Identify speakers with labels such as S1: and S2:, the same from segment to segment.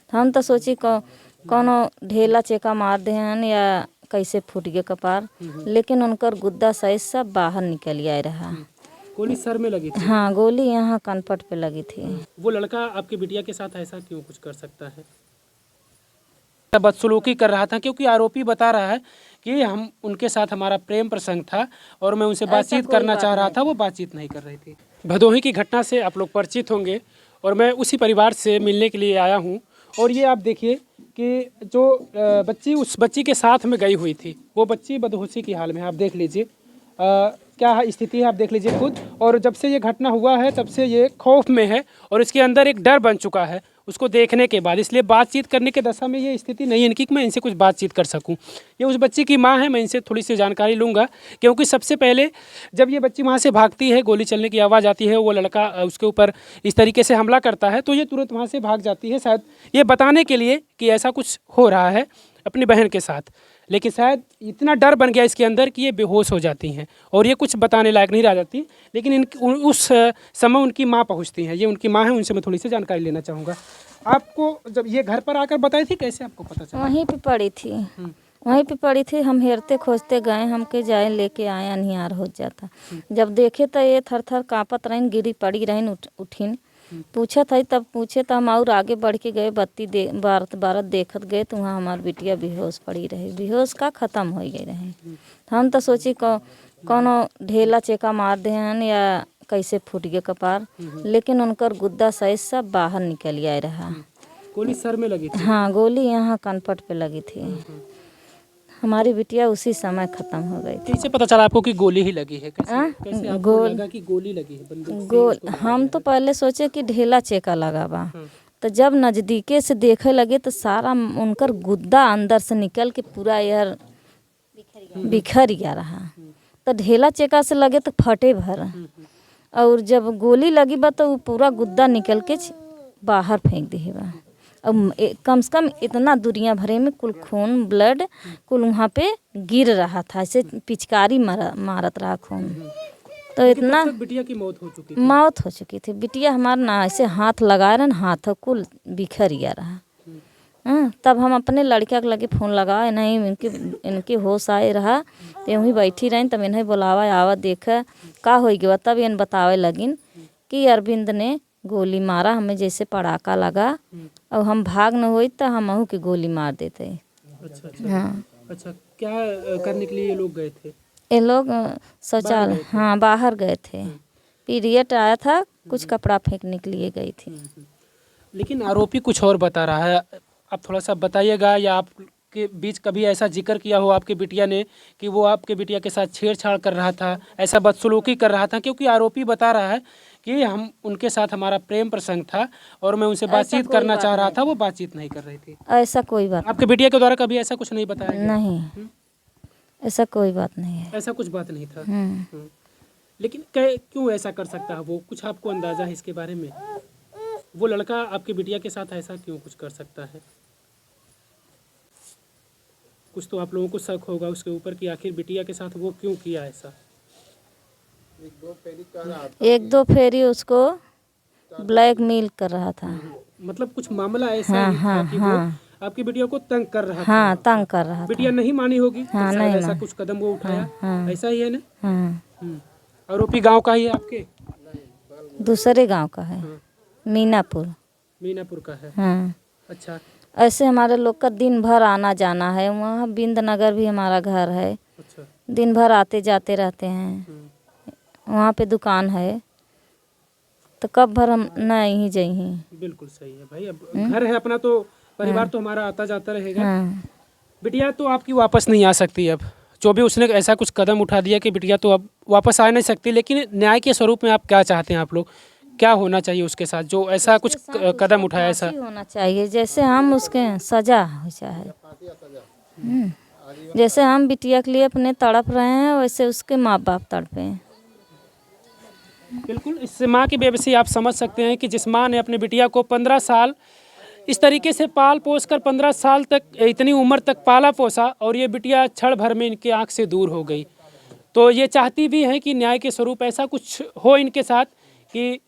S1: हम तो सोची कोनो ढेला चेका मार दे हन या कैसे फूट गए कपार, लेकिन उनकर गुद्दा सही सब बाहर निकल आए रहा।
S2: गोली सर में लगी थी?
S1: हाँ, गोली यहाँ कनपट पे लगी थी।
S2: वो लड़का आपकी बिटिया के साथ ऐसा क्यों कुछ कर सकता है? बदसलूकी कर रहा था, क्योंकि आरोपी बता रहा है कि हम उनके साथ हमारा प्रेम प्रसंग था और मैं उनसे बातचीत करना चाह रहा था, वो बातचीत नहीं कर रही थी। भदोही की घटना से आप लोग परिचित होंगे और मैं उसी परिवार से मिलने के लिए आया हूँ। और ये आप देखिए कि जो बच्ची उस बच्ची के साथ में गई हुई थी, वो बच्ची बदहोशी की हाल में, आप देख लीजिए क्या स्थिति है, आप देख लीजिए खुद। और जब से ये घटना हुआ है तब से ये खौफ में है और इसके अंदर एक डर बन चुका है उसको देखने के बाद, इसलिए बातचीत करने के दशा में ये स्थिति नहीं है इनकी कि मैं इनसे कुछ बातचीत कर सकूं। ये उस बच्ची की माँ है, मैं इनसे थोड़ी सी जानकारी लूँगा, क्योंकि सबसे पहले जब ये बच्ची वहाँ से भागती है, गोली चलने की आवाज़ आती है, वो लड़का उसके ऊपर इस तरीके से हमला करता है तो ये तुरंत वहाँ से भाग जाती है, शायद ये बताने के लिए कि ऐसा कुछ हो रहा है अपनी बहन के साथ। लेकिन शायद इतना डर बन गया इसके अंदर कि ये बेहोश हो जाती हैं और ये कुछ बताने लायक नहीं रह जाती। लेकिन उस समय उनकी माँ पहुँचती हैं, ये उनकी माँ है, उनसे मैं थोड़ी सी जानकारी लेना चाहूँगा। आपको जब ये घर पर आकर बताई थी, कैसे आपको पता चला?
S1: वहीं पे पड़ी थी, वहीं पे पड़ी थी। हम हेरते खोजते गए, हमके जाए लेके आए, अनिहार हो जाता। जब देखे तो ये थर थर काँपत रहीन, गिरी पड़ी रहीन, उठीन पूछा था, तब पूछे तो हम और आगे बढ़ के गए, बत्ती बारत देखत गए तो वहाँ हमार बिटिया बेहोश पड़ी रही, बेहोश का ख़त्म हो गई रही। हम तो सोची कोनो ढेला चेका मार दे हन या कैसे फूट गए कपार, लेकिन उनकर गुद्दा सही सब बाहर निकल आए रहा।
S2: गोली सर में लगी थी?
S1: हाँ, गोली यहाँ कनपट पे लगी थी। हमारी बिटिया उसी समय ख़त्म हो गई थी।
S2: कैसे पता चला आपको कि गोली ही लगी है? कैसे आपको लगा कि गोली लगी है?
S1: गोल हम तो पहले सोचे कि ढेला चेका लगा बा, तो जब नज़दीके से देखे लगे तो सारा उनकर गुद्दा अंदर से निकल के पूरा यार बिखर गया रहा। तो ढेला चेका से लगे तो फटे भर, और जब गोली लगी बा तो वो पूरा गुद्दा निकल के बाहर फेंक दी बा। अब कम से कम इतना दुनिया भरे में कुल खून ब्लड कुल वहाँ पे गिर रहा था, ऐसे पिचकारी मारत रहा खून। तो इतना
S2: बिटिया की मौत हो चुकी थी?
S1: मौत हो चुकी थी। बिटिया हमारा ना ऐसे हाथ लगा रहे, हाथ कुल बिखर गया रहा। तब हम अपने लड़का के लगे फ़ोन लगाए, नहीं इनके होश आए रहा तो यूँ ही बैठी रही, तब इन्हें बुलावा आवा देख का हो गया। तब इन बतावे लगिन कि अरविंद ने गोली मारा, हमें जैसे पड़ाका लगा और हम भाग न हुई तो हम अहू की गोली मार देते।
S2: अच्छा।
S1: हाँ,
S2: अच्छा, क्या करने के लिए ये लोग गए थे?
S1: ये लोग शौचालय, हाँ बाहर गए थे, पीरियड आया था, कुछ कपड़ा फेंकने के लिए गई थी।
S2: लेकिन आरोपी कुछ और बता रहा है, आप थोड़ा सा बताइएगा, या आपके बीच कभी ऐसा जिक्र किया हो आपके बिटिया ने कि वो आपके बिटिया के साथ छेड़छाड़ कर रहा था, ऐसा बदसलूकी कर रहा था? क्योंकि आरोपी बता रहा है कि हम उनके साथ हमारा प्रेम प्रसंग था और मैं उनसे बातचीत करना चाह रहा था, वो बातचीत नहीं कर रही थी।
S1: ऐसा कोई बात
S2: आपके बिटिया के द्वारा कभी ऐसा कुछ नहीं बताया गया?
S1: नहीं, ऐसा कोई बात नहीं है।
S2: ऐसा कुछ बात नहीं था। लेकिन क्यों ऐसा कर सकता है वो? कुछ आपको अंदाजा है इसके बारे में? वो लड़का आपकी बिटिया के साथ ऐसा क्यों कुछ कर सकता है? कुछ तो आप लोगों को शक होगा उसके ऊपर कि आखिर बिटिया के साथ वो क्यों किया ऐसा।
S1: एक दो फेरी उसको ब्लैकमेल कर रहा था।
S2: मतलब कुछ मामला ऐसा ही था कि वो आपकी बिटिया को तंग कर रहा था।
S1: हाँ, तंग कर रहा था।
S2: बिटिया नहीं मानी होगी,
S1: हाँ,
S2: तो
S1: नहीं
S2: ऐसा कुछ कदम वो उठाया। ऐसा ही है ना?
S1: हाँ,
S2: आरोपी गांव का ही है आपके?
S1: दूसरे गांव का है, मीनापुर।
S2: मीनापुर का है?
S1: हाँ।
S2: अच्छा।
S1: ऐसे हमारे लोग का दिन भर आना जाना है, वहाँ बिंद नगर भी हमारा घर है।
S2: अच्छा।
S1: दिन भर आते जाते रहते हैं, वहाँ पे दुकान है, तो कब भर हम नहीं जाइए।
S2: बिल्कुल सही है भाई, अब घर है अपना तो परिवार तो हमारा आता जाता रहेगा। बिटिया तो आपकी वापस नहीं आ सकती अब, जो भी उसने ऐसा कुछ कदम उठा दिया कि बिटिया तो अब वापस आ नहीं सकती। लेकिन न्याय के स्वरूप में आप क्या चाहते हैं? आप लोग क्या होना चाहिए उसके साथ जो ऐसा कुछ कदम उठाया? ऐसा
S1: होना चाहिए जैसे हम उसके सजा हो चाहे, जैसे हम बिटिया के लिए अपने तड़प रहे हैं वैसे उसके माँ बाप तड़पे हैं।
S2: बिल्कुल, इस माँ की बेबसी आप समझ सकते हैं कि जिस माँ ने अपने बिटिया को 15 साल इस तरीके से पाल पोस कर 15 साल तक, इतनी उम्र तक पाला पोसा, और ये बिटिया क्षण भर में इनके आँख से दूर हो गई। तो ये चाहती भी हैं कि न्याय के स्वरूप ऐसा कुछ हो इनके साथ कि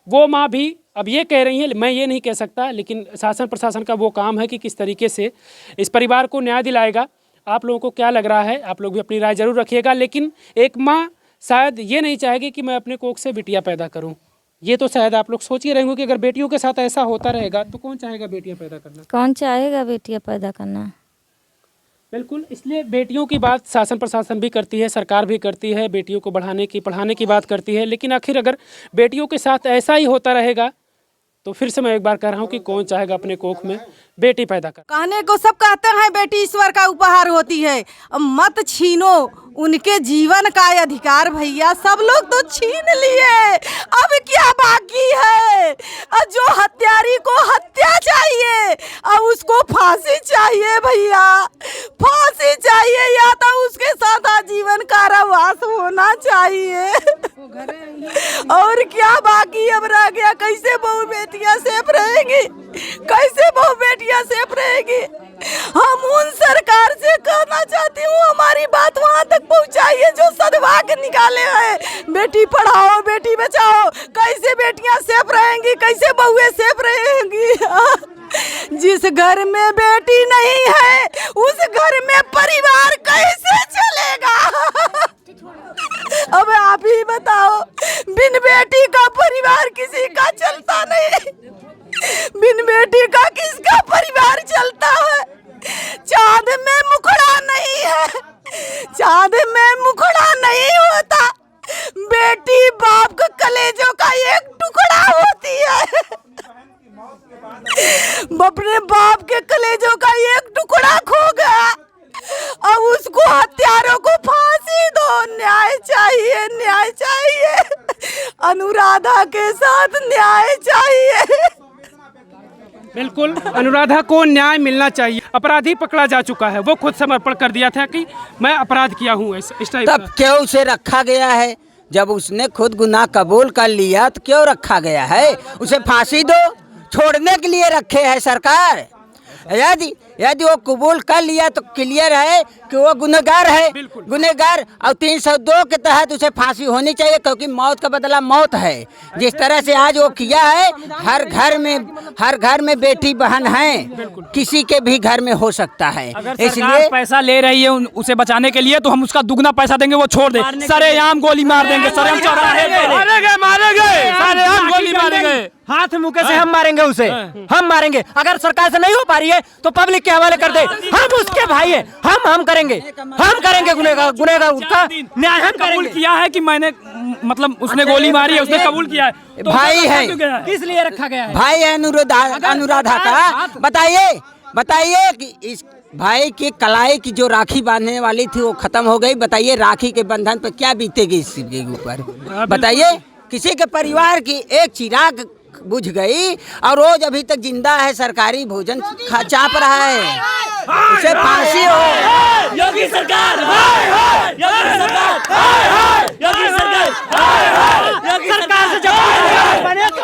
S2: वो माँ भी अब ये कह रही हैं, मैं ये नहीं कह सकता, लेकिन शासन प्रशासन का वो काम है कि किस तरीके से इस परिवार को न्याय दिलाएगा। आप लोगों को क्या लग रहा है, आप लोग भी अपनी राय जरूर रखिएगा। लेकिन एक माँ शायद ये नहीं चाहेगी कि मैं अपने कोख से बिटिया पैदा करूँ। ये तो शायद आप लोग सोच ही रहे होंगे कि अगर बेटियों के साथ ऐसा होता रहेगा तो कौन चाहेगा बेटियां पैदा करना।
S1: कौन चाहेगा बेटियां पैदा करना।
S2: बिल्कुल, इसलिए बेटियों की बात शासन प्रशासन भी करती है, सरकार भी करती है, बेटियों को बढ़ाने की पढ़ाने की बात करती है। लेकिन आखिर अगर बेटियों के साथ ऐसा ही होता रहेगा तो फिर से मैं एक बार कह रहा हूँ कि कौन चाहेगा अपने कोख में बेटी पैदा कर।
S3: कहने को सब कहते हैं बेटी ईश्वर का उपहार होती है, अब मत छीनो उनके जीवन का अधिकार भैया। सब लोग तो छीन लिए, अब क्या बाकी है। जो हत्यारी को हत्या चाहिए, अब उसको फांसी चाहिए भैया, फांसी चाहिए, या तो उसके साथ आजीवन कारावास होना चाहिए। और क्या बाकी अब रह गया। कैसे बहू बेटियां सेफ रहेंगी, कैसे बहू बेटियां सेफ रहेगी। हम उन सरकार से कहना चाहती हूँ, हमारी बात वहाँ तक पहुँचाइए जो सदभाग निकाले हैं। बेटी पढ़ाओ, बेटी बचाओ। कैसे बेटियां सेफ रहेंगी, कैसे बहुएं सेफ रहेंगी। जिस घर में बेटी नहीं है उस घर में परिवार कैसे चलेगा। अब आप ही बताओ, बिन बेटी का परिवार किसी का चलता नहीं। बिन बेटी का किसका परिवार चलता है। चाँद में मुखड़ा नहीं है, चाँद में मुखड़ा नहीं होता। बेटी बाप के कलेजों का एक टुकड़ा होती है। अपने बाप के कलेजों का एक टुकड़ा खो गया, अब उसको हत्यारों को फांसी दो। न्याय चाहिए, न्याय चाहिए। अनुराधा के साथ न्याय चाहिए।
S2: बिल्कुल, अनुराधा को न्याय मिलना चाहिए। अपराधी पकड़ा जा चुका है, वो खुद समर्पण कर दिया था कि मैं अपराध किया हूँ इस टाइप का।
S4: तब क्यों उसे रखा गया है? जब उसने खुद गुनाह कबूल कर लिया तो क्यों रखा गया है? उसे फांसी दो, छोड़ने के लिए रखे है सरकार। यदि वो कबूल कर लिया तो क्लियर है कि वो गुनहगार है, गुनहगार। और 302 के तहत उसे फांसी होनी चाहिए, क्योंकि मौत का बदला मौत है। जिस तरह से आज वो किया है, हर घर में बेटी बहन है, किसी के भी घर में हो सकता है।
S5: इसलिए पैसा ले रही है उसे बचाने के लिए, तो हम उसका दुगना पैसा देंगे, वो छोड़ दे। सरेआम गोली मार देंगे, सरेआम चौराहे गोली मारेंगे, हाथ मुके से हम मारेंगे उसे, हम मारेंगे। अगर सरकार से नहीं हो पा रही है तो पब्लिक के हवाले कर दे। हम उसके भाई है, हम करेंगे गुनहगार उसका न्याय हम कबूल किया है कि मैंने मतलब उसने गोली मारी है, उसने कबूल किया है। तो
S4: भाई है,
S5: किस लिए रखा गया है?
S4: भाई है अनुराधा का। बताइए कि इस भाई की कलाई की जो राखी बांधने वाली थी वो खत्म हो गई। बताइए राखी के बंधन पर क्या बीतेगी इसके ऊपर। बताइए, किसी के परिवार की एक चिराग बुझ गई और रोज अभी तक जिंदा है, सरकारी भोजन चाप रहा है, उसे फांसी हो।
S5: योगी सरकार, योगी सरकार, योगी सरकार, योगी सरकार से जवाब बने तो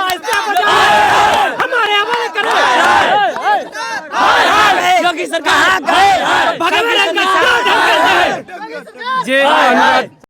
S5: हमारे हवाले करो। योगी सरकार